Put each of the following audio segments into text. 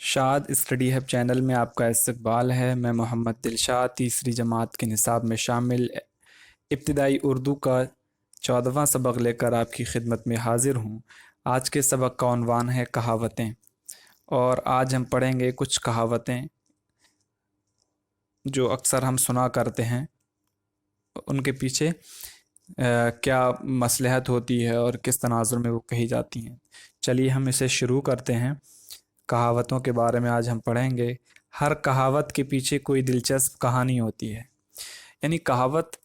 شاد study hub channel میں آپ کا استقبال ہے۔ میں محمد دلشاد تیسری جماعت کے نصاب میں شامل ابتدائی اردو کا 14واں سبق لے کر آپ کی خدمت میں حاضر ہوں۔ آج کے سبق کا عنوان ہے کہاوتیں، اور آج ہم پڑھیں گے کچھ کہاوتیں جو اکثر ہم سنا کرتے ہیں، ان کے پیچھے کیا مصلحت ہوتی ہے اور کس تناظر میں وہ کہی جاتی ہیں۔ چلیے ہم اسے شروع کرتے ہیں۔ کہاوتوں کے بارے میں آج ہم پڑھیں گے۔ ہر کہاوت کے پیچھے کوئی دلچسپ کہانی ہوتی ہے، یعنی کہاوت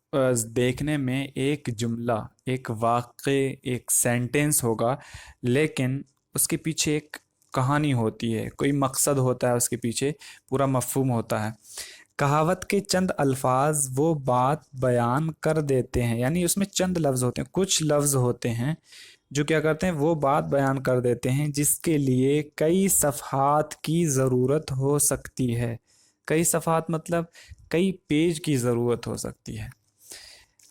دیکھنے میں ایک جملہ، ایک واقعے، ایک سینٹنس ہوگا، لیکن اس کے پیچھے ایک کہانی ہوتی ہے، کوئی مقصد ہوتا ہے، اس کے پیچھے پورا مفہوم ہوتا ہے۔ کہاوت کے چند الفاظ وہ بات بیان کر دیتے ہیں، یعنی اس میں چند لفظ ہوتے ہیں، کچھ لفظ ہوتے ہیں جو کیا کرتے ہیں، وہ بات بیان کر دیتے ہیں جس کے لیے کئی صفحات کی ضرورت ہو سکتی ہے۔ کئی صفحات مطلب کئی پیج کی ضرورت ہو سکتی ہے۔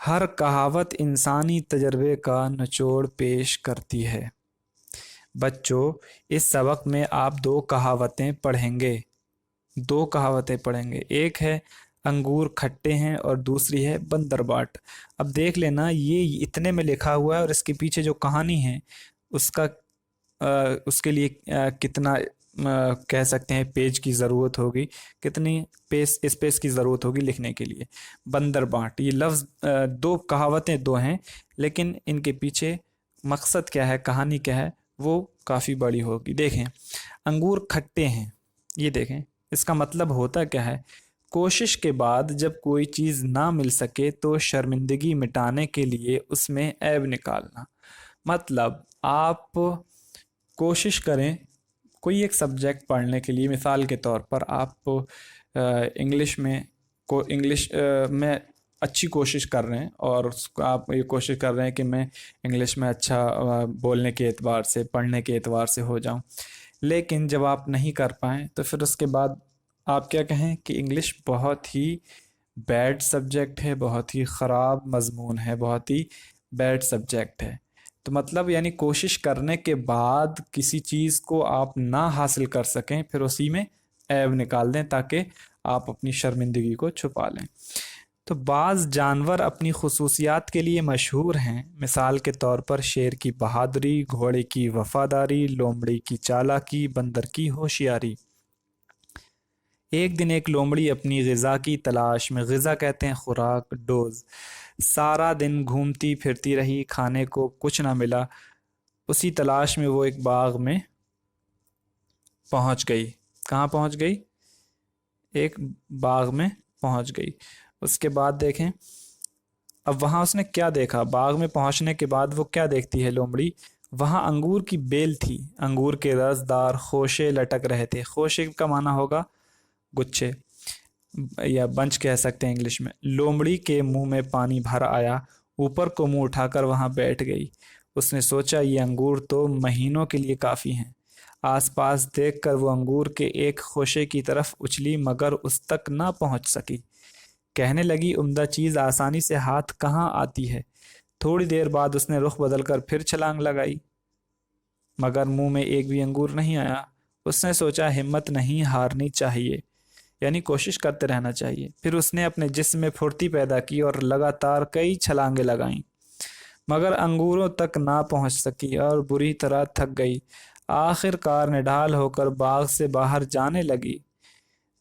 ہر کہاوت انسانی تجربے کا نچوڑ پیش کرتی ہے۔ بچوں، اس سبق میں آپ دو کہاوتیں پڑھیں گے۔ ایک ہے انگور کھٹے ہیں اور دوسری ہے بندر باٹ۔ اب دیکھ لینا، یہ اتنے میں لکھا ہوا ہے اور اس کے پیچھے جو کہانی ہے اس کے لیے کتنا کہہ سکتے ہیں پیج کی ضرورت ہوگی، کتنی اسپیس کی ضرورت ہوگی لکھنے کے لیے۔ بندر بانٹ، یہ لفظ دو کہاوتیں دو ہیں، لیکن ان کے پیچھے مقصد کیا ہے، کہانی کیا ہے، وہ کافی بڑی ہوگی۔ دیکھیں، انگور کھٹے ہیں، یہ دیکھیں اس کا مطلب ہوتا کیا ہے۔ کوشش کے بعد جب کوئی چیز نہ مل سکے تو شرمندگی مٹانے کے لیے اس میں عیب نکالنا۔ مطلب آپ کوشش کریں کوئی ایک سبجیکٹ پڑھنے کے لیے، مثال کے طور پر آپ انگلش میں اچھی کوشش کر رہے ہیں، اور آپ یہ کوشش کر رہے ہیں کہ میں انگلش میں اچھا بولنے کے اعتبار سے، پڑھنے کے اعتبار سے ہو جاؤں، لیکن جب آپ نہیں کر پائیں تو پھر اس کے بعد آپ کیا کہیں کہ انگلش بہت ہی بیڈ سبجیکٹ ہے، بہت ہی خراب مضمون ہے، بہت ہی بیڈ سبجیکٹ ہے۔ تو مطلب یعنی کوشش کرنے کے بعد کسی چیز کو آپ نہ حاصل کر سکیں، پھر اسی میں عیب نکال دیں تاکہ آپ اپنی شرمندگی کو چھپا لیں۔ تو بعض جانور اپنی خصوصیات کے لیے مشہور ہیں، مثال کے طور پر شیر کی بہادری، گھوڑے کی وفاداری، لومڑی کی چالاکی، بندر کی ہوشیاری۔ ایک دن ایک لومڑی اپنی غذا کی تلاش میں، غذا کہتے ہیں خوراک، ڈوز، سارا دن گھومتی پھرتی رہی، کھانے کو کچھ نہ ملا۔ اسی تلاش میں وہ ایک باغ میں پہنچ گئی۔ کہاں پہنچ گئی؟ ایک باغ میں پہنچ گئی۔ اس کے بعد دیکھیں، اب وہاں اس نے کیا دیکھا؟ باغ میں پہنچنے کے بعد وہ کیا دیکھتی ہے لومڑی؟ وہاں انگور کی بیل تھی، انگور کے رسدار خوشے لٹک رہے تھے۔ خوشے کا معنی ہوگا گچھے یا بنچ کہہ سکتے ہیں انگلش میں۔ لومڑی کے منہ میں پانی بھر آیا، اوپر کو منہ اٹھا کر وہاں بیٹھ گئی۔ اس نے سوچا یہ انگور تو مہینوں کے لیے کافی ہیں۔ آس پاس دیکھ کر وہ انگور کے ایک خوشے کی طرف اچھلی، مگر اس تک نہ پہنچ سکی۔ کہنے لگی عمدہ چیز آسانی سے ہاتھ کہاں آتی ہے۔ تھوڑی دیر بعد اس نے رخ بدل کر پھر چھلانگ لگائی، مگر منہ میں ایک بھی انگور نہیں آیا۔ اس نے سوچا ہمت نہیں ہارنی چاہیے، یعنی کوشش کرتے رہنا چاہیے۔ پھر اس نے اپنے جسم میں پھرتی پیدا کی اور لگاتار کئی چھلانگیں لگائیں، مگر انگوروں تک نہ پہنچ سکی اور بری طرح تھک گئی۔ آخر کار نڈھال ہو کر باغ سے باہر جانے لگی۔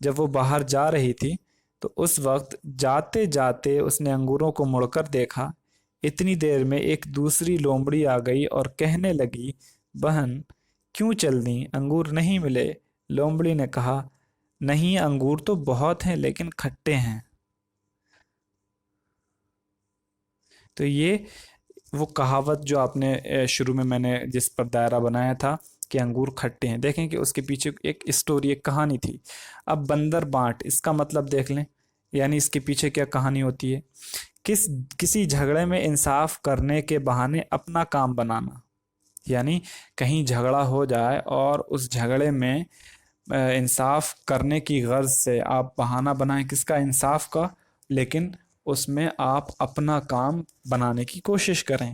جب وہ باہر جا رہی تھی تو اس وقت جاتے جاتے اس نے انگوروں کو مڑ کر دیکھا۔ اتنی دیر میں ایک دوسری لومڑی آ گئی اور کہنے لگی بہن کیوں چل دیں، انگور نہیں ملے؟ لومڑی نے کہا نہیں، انگور تو بہت ہیں لیکن کھٹے ہیں۔ تو یہ وہ کہاوت جو آپ نے شروع میں نے جس پر دائرہ بنایا تھا کہ انگور کھٹے ہیں، دیکھیں کہ اس کے پیچھے ایک اسٹوری، ایک کہانی تھی۔ اب بندر بانٹ، اس کا مطلب دیکھ لیں، یعنی اس کے پیچھے کیا کہانی ہوتی ہے۔ کسی جھگڑے میں انصاف کرنے کے بہانے اپنا کام بنانا، یعنی کہیں جھگڑا ہو جائے اور اس جھگڑے میں انصاف کرنے کی غرض سے آپ بہانہ بنائیں کس کا؟ انصاف کا، لیکن اس میں آپ اپنا کام بنانے کی کوشش کریں۔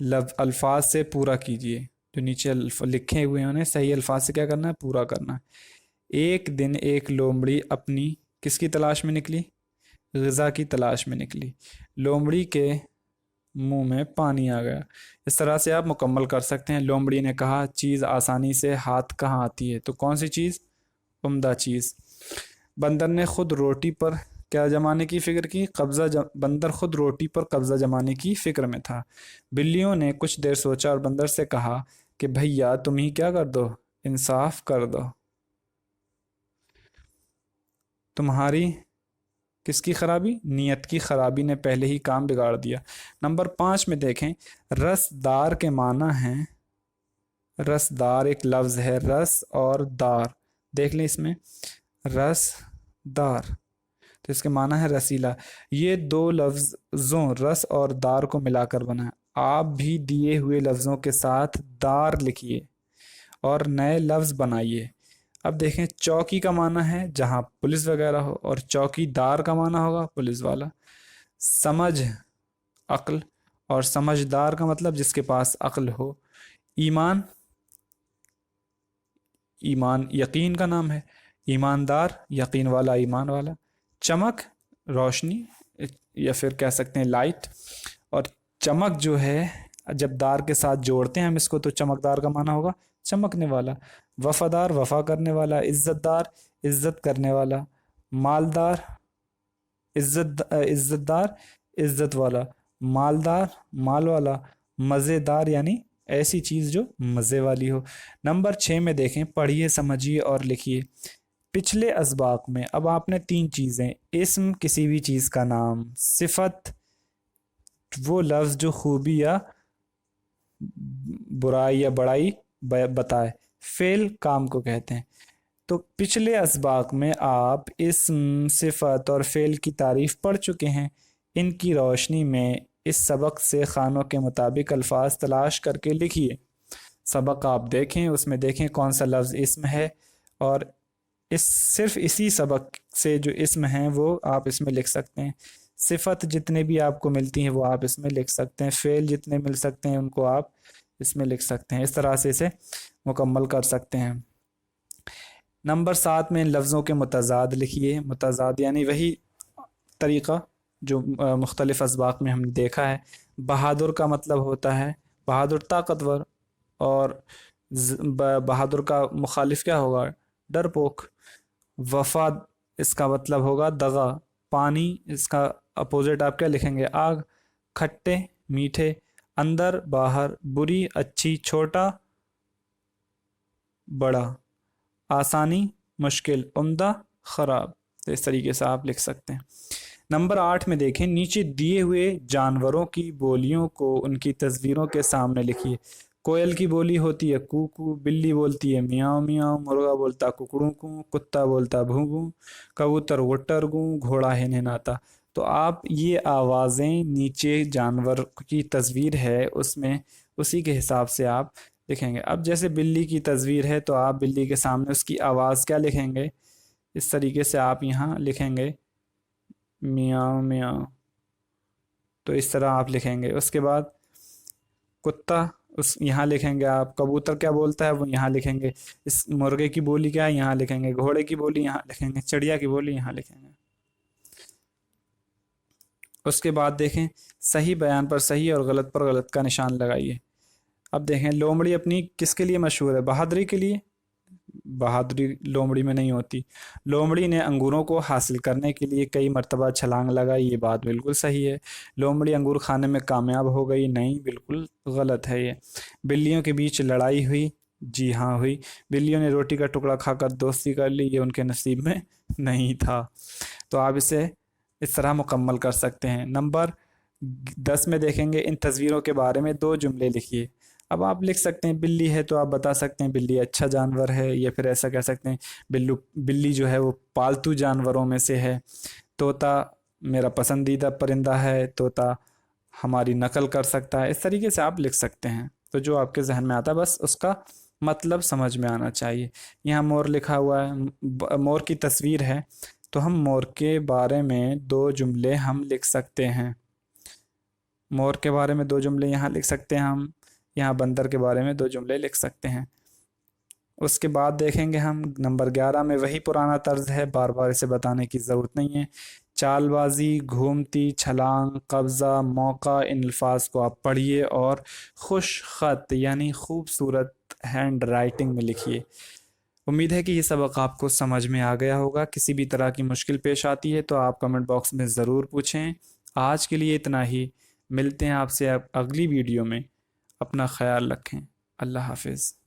الفاظ سے پورا کیجیے، جو نیچے لکھے ہوئے ہیں انہیں صحیح الفاظ سے کیا کرنا ہے، پورا کرنا ہے۔ ایک دن ایک لومڑی اپنی کس کی تلاش میں نکلی، غذا کی تلاش میں نکلی، لومڑی کے منہ میں پانی آ گیا۔ اس طرح سے آپ مکمل کر سکتے ہیں۔ لومڑی نے کہا چیز آسانی سے ہاتھ کہاں آتی ہے، تو کون سی چیز، عمدہ چیز۔ بندر نے خود روٹی پر کیا جمانے کی فکر کی، بندر خود روٹی پر قبضہ جمانے کی فکر میں تھا۔ بلیوں نے کچھ دیر سوچا اور بندر سے کہا کہ بھیا تم ہی کیا کر دو، انصاف کر دو، تمہاری کس کی خرابی، نیت کی خرابی نے پہلے ہی کام بگاڑ دیا۔ نمبر 5 میں دیکھیں، رسدار کے معنی ہیں، رسدار ایک لفظ ہے، رس اور دار، دیکھ لیں اس میں، رس دار، تو اس کے معنی ہے رسیلا۔ یہ دو لفظوں رس اور دار کو ملا کر بنا ہے۔ آپ بھی دیے ہوئے لفظوں کے ساتھ دار لکھیے اور نئے لفظ بنائیے۔ اب دیکھیں، چوکی کا معنی ہے جہاں پولیس وغیرہ ہو، اور چوکی دار کا معنی ہوگا پولیس والا۔ سمجھ، عقل، اور سمجھدار کا مطلب جس کے پاس عقل ہو۔ ایمان، ایمان یقین کا نام ہے، ایماندار یقین والا، ایمان والا۔ چمک، روشنی، یا پھر کہہ سکتے ہیں لائٹ، اور چمک جو ہے جب دار کے ساتھ جوڑتے ہیں ہم اس کو تو چمکدار کا معنی ہوگا چمکنے والا۔ وفادار، وفا کرنے والا۔ عزت دار، عزت کرنے والا۔ مالدار، عزت دار، عزت والا۔ مالدار، مال والا۔ مزیدار یعنی ایسی چیز جو مزے والی ہو۔ نمبر 6 میں دیکھیں، پڑھیے، سمجھیے اور لکھیے۔ پچھلے اسباق میں اب آپ نے 3 چیزیں، اسم کسی بھی چیز کا نام، صفت وہ لفظ جو خوبی یا برائی یا بڑائی بتائے، فعل کام کو کہتے ہیں۔ تو پچھلے اسباق میں آپ اسم، صفت اور فعل کی تعریف پڑھ چکے ہیں۔ ان کی روشنی میں اس سبق سے خانوں کے مطابق الفاظ تلاش کر کے لکھیے۔ سبق آپ دیکھیں، اس میں دیکھیں کون سا لفظ اسم ہے، اور صرف اسی سبق سے جو اسم ہیں وہ آپ اس میں لکھ سکتے ہیں۔ صفت جتنے بھی آپ کو ملتی ہیں وہ آپ اس میں لکھ سکتے ہیں، فعل جتنے مل سکتے ہیں ان کو آپ اس میں لکھ سکتے ہیں۔ اس طرح سے اسے مکمل کر سکتے ہیں۔ نمبر 7 میں لفظوں کے متضاد لکھیے۔ متضاد یعنی وہی طریقہ جو مختلف اسباق میں ہم نے دیکھا ہے۔ بہادر کا مطلب ہوتا ہے بہادر، طاقتور، اور بہادر کا مخالف کیا ہوگا، ڈرپوک۔ وفاد اس کا مطلب ہوگا دغا۔ پانی اس کا اپوزٹ آپ کیا لکھیں گے، آگ۔ کھٹے، میٹھے۔ اندر، باہر۔ بری، اچھی۔ چھوٹا، بڑا۔ آسانی، مشکل۔ عمدہ، خراب۔ تو اس طریقے سے آپ لکھ سکتے ہیں۔ نمبر 8 میں دیکھیں، نیچے دیے ہوئے جانوروں کی بولیوں کو ان کی تصویروں کے سامنے لکھیے۔ کوئل کی بولی ہوتی ہے کو کو، بلی بولتی ہے میاؤ میاؤ، مرغا بولتا ککڑوں کو، کتا بولتا بھوں بھوں، کبوتر وٹر گوں، گھوڑا ہنہناتا۔ تو آپ یہ آوازیں نیچے جانور کی تصویر ہے اس میں اسی کے حساب سے آپ لکھیں گے۔ اب جیسے بلی کی تصویر ہے تو آپ بلی کے سامنے اس کی آواز کیا لکھیں گے، اس طریقے سے آپ یہاں لکھیں گے میاؤ میاؤ، تو اس طرح آپ لکھیں گے۔ اس کے بعد کتا یہاں لکھیں گے آپ، کبوتر کیا بولتا ہے وہ یہاں لکھیں گے، اس مرغے کی بولی کیا ہے یہاں لکھیں گے، گھوڑے کی بولی یہاں لکھیں گے، چڑیا کی بولی یہاں لکھیں گے۔ اس کے بعد دیکھیں، صحیح بیان پر صحیح اور غلط پر غلط کا نشان لگائیے۔ اب دیکھیں، لومڑی اپنی کس کے لیے مشہور ہے، بہادری کے لیے؟ بہادری لومڑی میں نہیں ہوتی۔ لومڑی نے انگوروں کو حاصل کرنے کے لیے کئی مرتبہ چھلانگ لگائی، یہ بات بالکل صحیح ہے۔ لومڑی انگور کھانے میں کامیاب ہو گئی، نہیں، بالکل غلط ہے یہ۔ بلیوں کے بیچ لڑائی ہوئی، جی ہاں ہوئی۔ بلیوں نے روٹی کا ٹکڑا کھا کر دوستی کر لی، یہ ان کے نصیب میں نہیں تھا۔ تو آپ اسے اس طرح مکمل کر سکتے ہیں۔ نمبر 10 میں دیکھیں گے، ان تصویروں کے بارے میں 2 جملے لکھیے۔ اب آپ لکھ سکتے ہیں بلی ہے تو آپ بتا سکتے ہیں بلی اچھا جانور ہے، یا پھر ایسا کہہ سکتے ہیں بلی جو ہے وہ پالتو جانوروں میں سے ہے۔ طوطا میرا پسندیدہ پرندہ ہے، طوطا ہماری نقل کر سکتا ہے۔ اس طریقے سے آپ لکھ سکتے ہیں، تو جو آپ کے ذہن میں آتا ہے بس اس کا مطلب سمجھ میں آنا چاہیے۔ یہاں مور لکھا ہوا ہے، مور کی تصویر ہے، تو ہم مور کے بارے میں 2 جملے ہم لکھ سکتے ہیں۔ مور کے بارے میں 2 جملے یہاں لکھ سکتے ہیں ہم، یہاں بندر کے بارے میں 2 جملے لکھ سکتے ہیں۔ اس کے بعد دیکھیں گے ہم نمبر 11 میں وہی پرانا طرز ہے، بار بار اسے بتانے کی ضرورت نہیں ہے۔ چال بازی، گھومتی، چھلانگ، قبضہ، موقع، ان الفاظ کو آپ پڑھیے اور خوش خط یعنی خوبصورت ہینڈ رائٹنگ میں لکھیے۔ امید ہے کہ یہ سبق آپ کو سمجھ میں آ گیا ہوگا۔ کسی بھی طرح کی مشکل پیش آتی ہے تو آپ کمنٹ باکس میں ضرور پوچھیں۔ آج کے لیے اتنا ہی، ملتے ہیں آپ سے اگلی ویڈیو میں۔ اپنا خیال رکھیں۔ اللہ حافظ۔